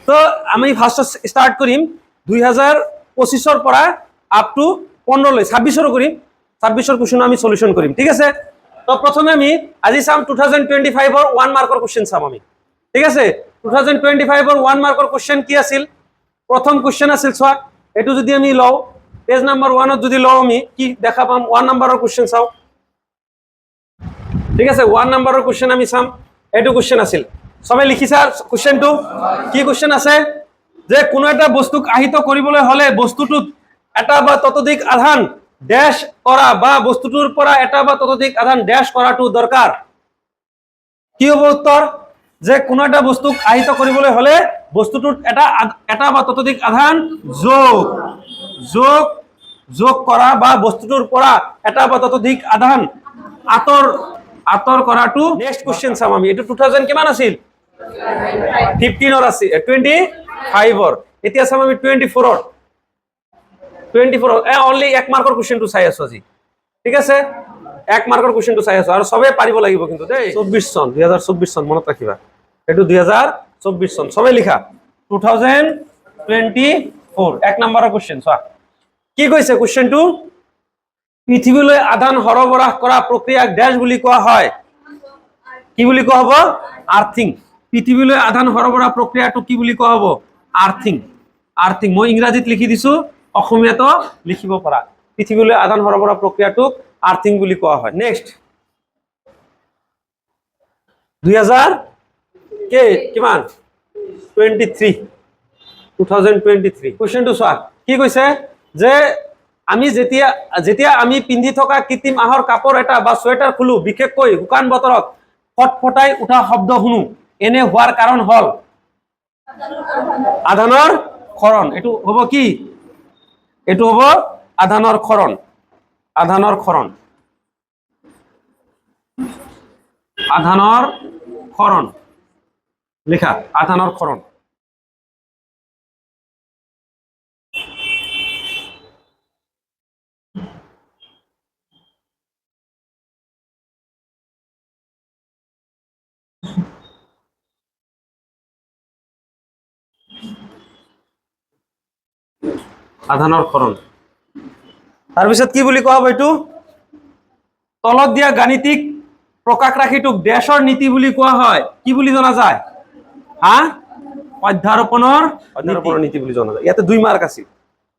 তো আমি first start কৰিম 2025 পৰা আপ টু 15 লৈ 26 করিম 26 কোশ্চেন আমি সলিউশন করিম ঠিক আছে। তো প্রথমে আমি আজি চাম 2025 এর 1 মাৰ্কৰ কোশ্চেন চাম আমি ঠিক আছে। 2025 এৰ 1 মাৰ্কৰ কোশ্চেন কি আছিল? প্ৰথম কোশ্চেন আছিল চোৱা, এটু যদি আমি লও পেজ নাম্বাৰ 1 ত যদি লও আমি কি দেখা পাম 1 নাম্বাৰৰ কোশ্চেন চাও ঠিক আছে। 1 নাম্বাৰৰ কোশ্চেন আমি চাম, এটু কোশ্চেন আছিল সবাই লিখিছা কোশ্চেনটো কি কোশ্চেন আছে যে কোনো একটা বস্তুক আহিত কৰিবলৈ হলে বস্তুটোত এটা বা ততোধিক আধান ড্যাশ কৰা বা বস্তুটোৰ পৰা এটা বা ততোধিক আধান ড্যাশ কৰাটো দৰকাৰ। কি হ'ব উত্তৰ? যে কোনো একটা বস্তুক আহিত কৰিবলৈ হলে বস্তুটোত এটা বা ততোধিক আধান যোগ কৰা বা বস্তুটোৰ পৰা এটা বা ততোধিক আধান আঁতৰ কৰাটো। নেক্সট কোশ্চেন চাম আমি, এটো 2000 কিমান আছিল 15 আছে 25 এতিয়া চাম আমি 24 অনলি 1 মাৰ্কৰ কোশ্চেনটো চাই আছো আজি ঠিক আছে। 1 মাৰ্কৰ কোশ্চেনটো চাই আছো আৰু সবে পাৰিব লাগিব কিন্তু দেই। 24 চন 2024 চন মনত ৰাখিবা, এটো 2024 চন সবে লিখা 2024 1 নম্বৰৰ কোশ্চেন চোৱা কি কৈছে কোশ্চেনটো। পৃথিৱীলৈ আধান সৰবৰাহ কৰা প্ৰক্ৰিয়াক ড্যাশ বুলি কোৱা হয়। কি বুলি কোৱা হ'ব? আৰ্থিং। পৃথিৱীলৈ আধান সৰবৰাহ প্ৰক্ৰিয়াটো কি বুলি কোৱা হ'ব? আৰ্থিং। মই ইংৰাজীত লিখি দিছো, অসমীয়াতো লিখিব পাৰা। পৃথিৱীলৈ আধান সৰবৰাহ প্ৰক্ৰিয়াটোক আৰ্থিং বুলি কোৱা হয়। নেক্সট 2000 কে কিমান 2023 কোশ্চেনটো চোৱা কি কৈছে যে আমি যেতিয়া আমি পিন্ধি থকা কৃত্ৰিম আহৰ কাপোৰ এটা বা সোয়েটাৰ খুলো বিশেষকৈ শুকান বতৰত ফটফটাই উঠা শব্দ শুনো, এনে হোৱাৰ কাৰণ হল আধানৰ ক্ষৰণ। এটো হ'ব কি? এটো হ'ব আধানৰ ক্ষৰণ। আধানৰ ক্ষৰণ লিখা আধানৰ ক্ষৰণ। আধানৰ ক্ষৰণ তাৰপিছত কি বুলি কোৱা হ'ব? এইটো তলত দিয়া গাণিতিক প্ৰকাশ ৰাশিটোক ড্যাশৰ নীতি বুলি কোৱা হয়। কি বুলি জনা যায়? অধ্যাৰোপণৰ নীতি বুলি জনা যায়। ইয়াতে 2 মাৰ্ক আছিল।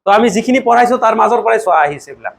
তো আমি যিখিনি পঢ়াইছো তাৰ মাজৰ পৰাই চোৱা আহিছে এইবিলাক।